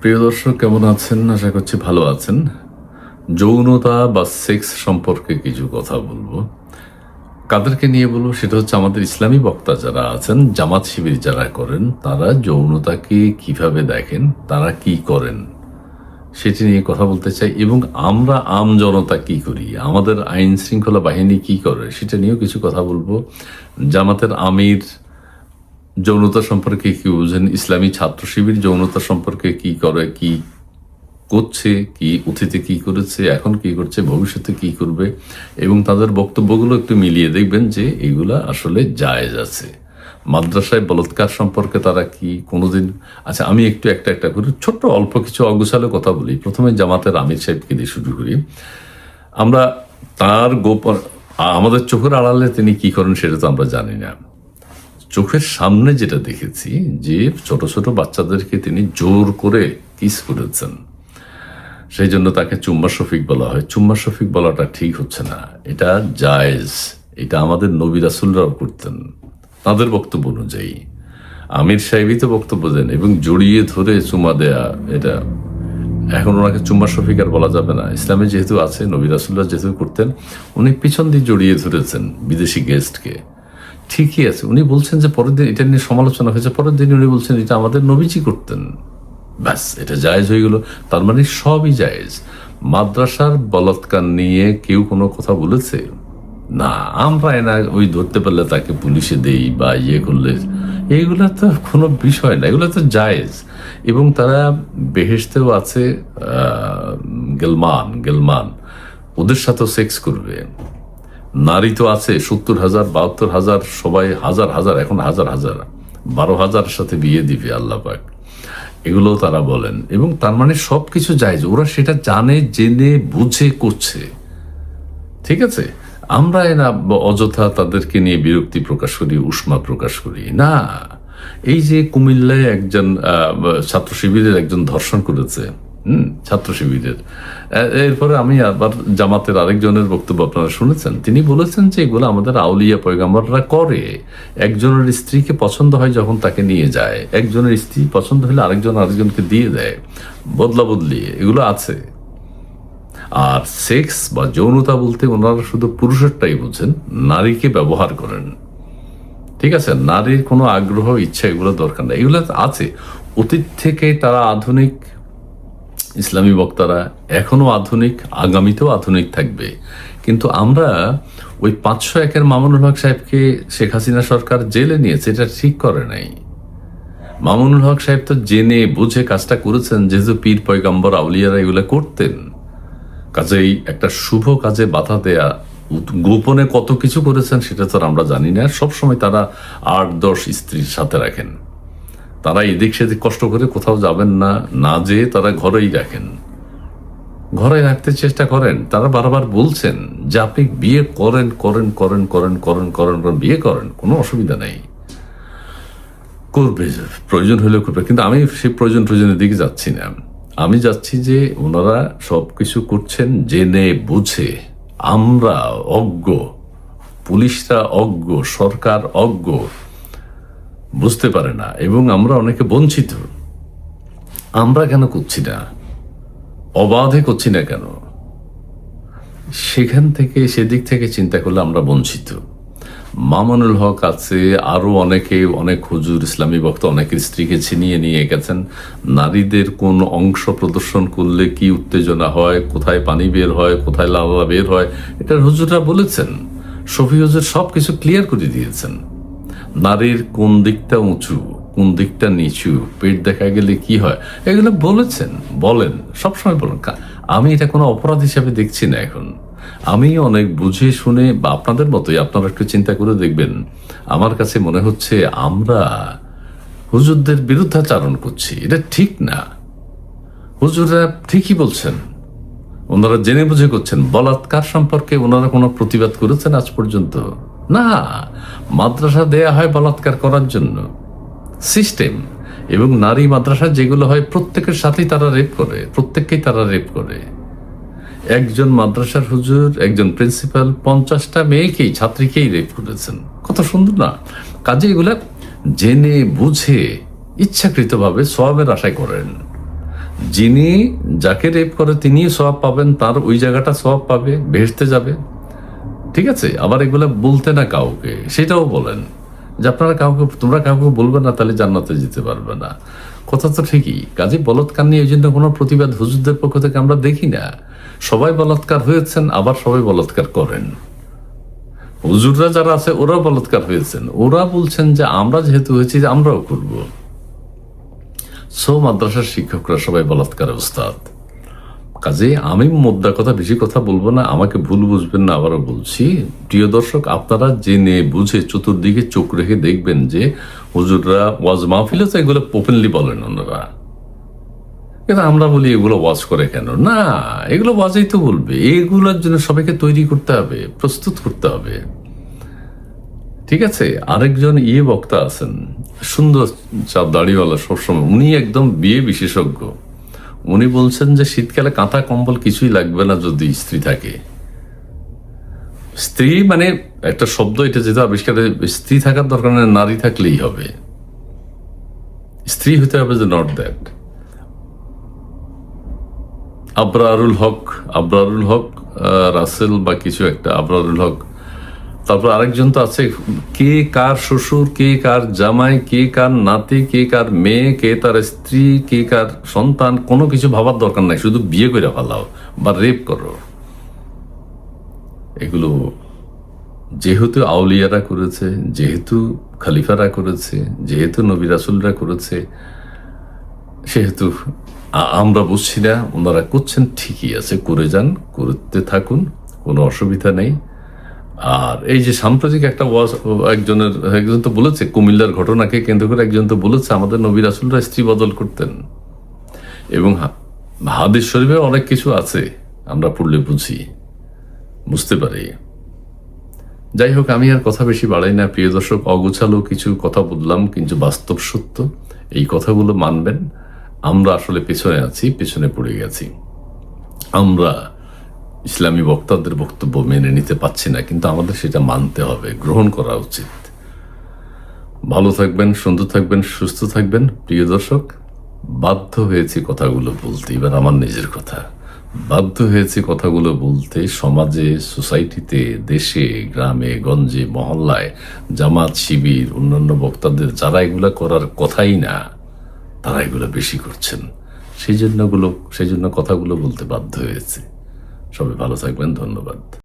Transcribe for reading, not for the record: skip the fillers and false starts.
প্রিয় দর্শক, কেমন আছেন? আশা করছি ভালো আছেন। যৌনতা বা সেক্স সম্পর্কে কিছু কথা বলবো। কাদেরকে নিয়ে বলবো সেটা হচ্ছে আমাদের ইসলামী বক্তা যারা আছেন, জামাত শিবির যারা করেন, তারা যৌনতাকে কিভাবে দেখেন, তারা কি করেন সেটি নিয়ে কথা বলতে চাই। এবং আমরা আম জনতা কি করি, আমাদের আইন শৃঙ্খলা বাহিনী কি করে সেটা নিয়েও কিছু কথা বলবো। জামাতের আমির যৌনতা সম্পর্কে কি বুঝেন, ইসলামী ছাত্র শিবির যৌনতা সম্পর্কে কি করে, কি করছে, কি অতীতে কি করেছে, এখন কি করছে, ভবিষ্যতে কি করবে, এবং তাদের বক্তব্যগুলো একটু মিলিয়ে দেখবেন যে এগুলা আসলে জায়েজ আছে। মাদ্রাসায় বলাৎকার সম্পর্কে তারা কি কোনোদিন, আচ্ছা আমি একটু একটা করে ছোট্ট অল্প কিছু অগোছালো কথা বলি। প্রথমে জামাতের আমির সাহেবকে দিয়ে শুরু করি। আমরা তার গোপন, আমাদের চোখের আড়ালে তিনি কি করেন সেটা তো আমরা জানি না। চোখের সামনে যেটা দেখেছি যে ছোট ছোট বাচ্চাদেরকে তিনি জোর করে কিস করেছেন, সেই জন্য তাকে চুম্মা শফিক বলা হয়। চুম্মা শফিক বলাটা ঠিক হচ্ছে না, এটা জায়েজ, এটা আমাদের নবী রাসূলরাও করতেন তাদের বক্তব্য অনুযায়ী। আমির সাহেবই তো বক্তব্য দেন, এবং জড়িয়ে ধরে চুমা দেয়া, এটা এখন ওনাকে চুম্মা শফিক আর বলা যাবে না। ইসলামে যেহেতু আছে, নবী রাসূলরা যেহেতু করতেন, উনি পিছন দিয়ে জড়িয়ে ধরেছেন বিদেশি গেস্টকে। ঠিকই আছে, উনি বলছেন যে পরের দিন এটা নিয়ে সমালোচনা হয়েছে, পরের দিন উনি বলছেন এটা আমাদের নবীজি করতেন, ব্যাস এটা জায়েজ হয়ে গেল। তার মানে সবই জায়েজ। মাদ্রাসার বলাৎকার নিয়ে কেউ কোনো কথা বলেছে না, আমরা এনা ওই ধরতে পারলে তাকে পুলিশে দেই বা ইয়ে করলে, এইগুলা তো কোনো বিষয় না, এগুলো তো জায়েজ। এবং তারা বেহেশতেও আছে, গেলমান ওদের সাথেও সেক্স করবে। নারী তো আছে 70,000 72,000, সবাই হাজার হাজার, এখন হাজার হাজার 12,000 সাথে বিয়ে দিবে আল্লাহ পাক, এগুলো তারা বলেন। এবং তার মানে সবকিছু জায়েজ, ওরা সেটা জানে, জেনে বুঝে করছে, ঠিক আছে। আমরা না অযথা তাদেরকে নিয়ে বিরক্তি প্রকাশ করি, উষ্মা প্রকাশ করি না। এই যে কুমিল্লায় একজন ছাত্র শিবিরের একজন ধর্ষণ করেছে, ছাত্র শিবিরের, এরপরে আমি আবার জামাতের আরেকজনের বক্তব্য আপনারা শুনেছেন, তিনি বলেছেন যে এগুলো আমাদের আউলিয়া পয়গাম্বররা করে। একজনের স্ত্রীকে পছন্দ হয় যখন তাকে নিয়ে যায়, একজনের স্ত্রী পছন্দ হলে আরেকজনকে দিয়ে দেয়, বদলা বদলি, এগুলো আছে। আর সেক্স বা যৌনতা বলতে ওনারা শুধু পুরুষেরটাই বুঝেন, নারীকে ব্যবহার করেন, ঠিক আছে। নারীর কোনো আগ্রহ, ইচ্ছা এগুলো দরকার নেই, এগুলো আছে অতীত থেকে। তারা আধুনিক, ইসলামী বক্তারা এখনো আধুনিক, আগামীতেও আধুনিক থাকবে। কিন্তু আমরা ওই 501-এর মামুনুল হক সাহেবকে শেখ হাসিনা সরকার জেলে নিয়েছে, এটা ঠিক করে নাই। মামুনুল হক সাহেব তো জেনে বুঝে কাজটা করেছেন, যেহেতু পীর পয়গাম্বর আউলিয়ারা এগুলো করতেন। কাজেই একটা শুভ কাজে বাধা দেয়া, গোপনে কত কিছু করেছেন সেটা তো আমরা জানি না। সবসময় তারা 8-10 স্ত্রীর সাথে রাখেন, তারা এদিক সেদিক কষ্ট করে কোথাও যাবেন না, না যেয়ে তারা ঘরেই রাখেন, ঘরে রাখতে চেষ্টা করেন। তারা বারবার বলছেন যে আপনি বিয়ে করেন, বিয়ে করেন, কোনো অসুবিধা নেই, করবে, প্রয়োজন হলেও করবে। কিন্তু আমি সেই প্রয়োজনের দিকে যাচ্ছি না, আমি যাচ্ছি যে ওনারা সবকিছু করছেন জেনে বুঝে। আমরা অজ্ঞ, পুলিশরা অজ্ঞ, সরকার অজ্ঞ, বুঝতে পারে না, এবং আমরা অনেকে বঞ্চিত। আমরা কেন করছি না, অবাধে করছি না কেন? সেখান থেকে, সেদিক থেকে চিন্তা করলে আমরা বঞ্চিত। মামুনুল হক আছে, আরো অনেকে, অনেক হুজুর, ইসলামী বক্তা অনেকের স্ত্রীকে ছিনিয়ে নিয়ে গেছেন। নারীদের কোন অংশ প্রদর্শন করলে কি উত্তেজনা হয়, কোথায় পানি বের হয়, কোথায় লালা বের হয়, এটার হুজুররা বলেছেন। শফি হুজুর সবকিছু ক্লিয়ার করে দিয়েছেন। নারীর কোন দিকটা উঁচু, কোন দিকটা নিচু, পেট দেখা গেলে কি হয়, এগুলো বলেছেন, বলেন, সবসময় বলেন। আমি এটা কোনো অপরাধ হিসাবে দেখছি না এখন। আমি অনেক বুঝে শুনে, বা আপনাদের মতোই, আপনারা একটু চিন্তা করে দেখবেন, আমার কাছে মনে হচ্ছে আমরা হুজুরদের বিরুদ্ধাচারণ করছি, এটা ঠিক না। হুজুররা ঠিকই বলছেন, ওনারা জেনে বুঝে করছেন। বলাৎকার সম্পর্কে ওনারা কোনো প্রতিবাদ করেছেন আজ পর্যন্ত? না। মাদ্রাসা দেয়া হয় বলাৎকার করার জন্য, সিস্টেম। এবং নারী মাদ্রাসা যেগুলো হয়, প্রত্যেকের সাথেই তারা রেপ করে, প্রত্যেককেই তারা রেপ করে। একজন মাদ্রাসার হুজুর, একজন প্রিন্সিপাল 50টা মেয়েকেই, ছাত্রীকেই রেপ করেছেন। কত সুন্দর না? কাজে এগুলা জেনে বুঝে ইচ্ছাকৃতভাবে সওয়াবের আশায় করেন। যিনি যাকে রেপ করে তিনি সওয়াব পাবেন, তার ওই জায়গাটা সওয়াব পাবে, বেহেশতে যাবে। ঠিক আছে, আবার এগুলো বলতে না কাউকে, সেটাও বলেন যে আপনারা তোমরা কাউকে বলবে না, তাহলে জান্নাতে যেতে পারবে না। কথা তো ঠিকই। কাজে বলৎকার নিয়ে এই জন্য কোনো প্রতিবাদ হুজুরদের পক্ষ থেকে আমরা দেখি না। সবাই বলাৎকার হয়েছেন, আবার সবাই বলাৎকার করেন। হুজুররা যারা আছে ওরাও বলাৎকার হয়েছেন, ওরা বলছেন যে আমরা যেহেতু হয়েছি আমরাও করব। মাদ্রাসার শিক্ষকরা সবাই বলাৎকার ওস্তাদ। কাজে আমি মোদ্দা কথা, বেশি কথা বলবো না, আমাকে ভুল বুঝবেন না। আবারও বলছি, প্রিয় দর্শক, আপনারা জেনে বুঝে চতুর্দিকে চোখ রেখে দেখবেন যে হুজুররা ওয়াজ মাহফিলে তো এগুলো ওপেনলি বলেন ওনারা, কিন্তু আমরা বলি এগুলো ওয়াজ করে কেন? না, এগুলো ওয়াজেই তো বলবে। এগুলোর জন্য সবাইকে তৈরি করতে হবে, প্রস্তুত করতে হবে। ঠিক আছে, আরেকজন বক্তা আছেন, সুন্দর চাপ দাড়িওয়ালা, সবসময় উনি একদম বিয়ে বিশেষজ্ঞ। উনি বলছেন যে শীতকালে কাঁথা কম্বল কিছুই লাগবে না যদি স্ত্রী থাকে। স্ত্রী মানে একটা শব্দ, এটা যেটা আবিষ্কার, স্ত্রী থাকার দরকার নেই, নারী থাকলেই হবে। স্ত্রী হতে হবে যে নট দ্যাট। আবরারুল হক রাসেল বা কিছু একটা, আবরারুল হক। তারপর আরেকজন তো আছে, কে কার শ্বশুর, কে কার জামাই, কে কার নাতি, কে কার মেয়ে, কে তার স্ত্রী, কে কার সন্তান, কোনো কিছু ভাবার দরকার নাই, শুধু বিয়ে করে ফেলাও বা রেপ করো। এগুলো যেহেতু আউলিয়ারা করেছে, যেহেতু খলিফারা করেছে, যেহেতু নবী রাসূলরা করেছে, সেহেতু আমরা বুঝছি না, ওনারা করছেন, ঠিকই আছে, করে যান, করতে থাকুন, কোনো অসুবিধা নেই। আর এই যে সাম্প্রতিক একটা একজন তো বলেছে, কুমিল্লার ঘটনাকে কেন্দ্র করে একজন তো বলেছে আমাদের নবী রাসূলরা স্ত্রী বদল করতেন, এবং হাদিস শরীফে অনেক কিছু আছে, আমরা পড়লে বুঝতে পারি। যাই হোক, আমি আর কথা বেশি বাড়াই না প্রিয় দর্শক। অগোছালো কিছু কথা বললাম, কিন্তু বাস্তব সত্য, এই কথাগুলো মানবেন। আমরা আসলে পেছনে আছি, পেছনে পড়ে গেছি। আমরা ইসলামী বক্তাদের বক্তব্য মেনে নিতে পারছি না, কিন্তু আমাদের সেটা মানতে হবে, গ্রহণ করা উচিত। ভালো থাকবেন, সুন্দর থাকবেন, সুস্থ থাকবেন প্রিয় দর্শক। বাধ্য হয়েছি কথাগুলো বলতে, এবার আমার নিজের কথা, বাধ্য হয়েছি কথাগুলো বলতে। সমাজে, সোসাইটিতে, দেশে, গ্রামে, গঞ্জে, মহল্লায় জামাত, শিবির, অন্যান্য বক্তাদের যারা এগুলা করার কথাই না, তারা এগুলো বেশি করছেন। সেই জন্য কথাগুলো বলতে বাধ্য হয়েছে। সবাই ভালো থাকবেন, ধন্যবাদ।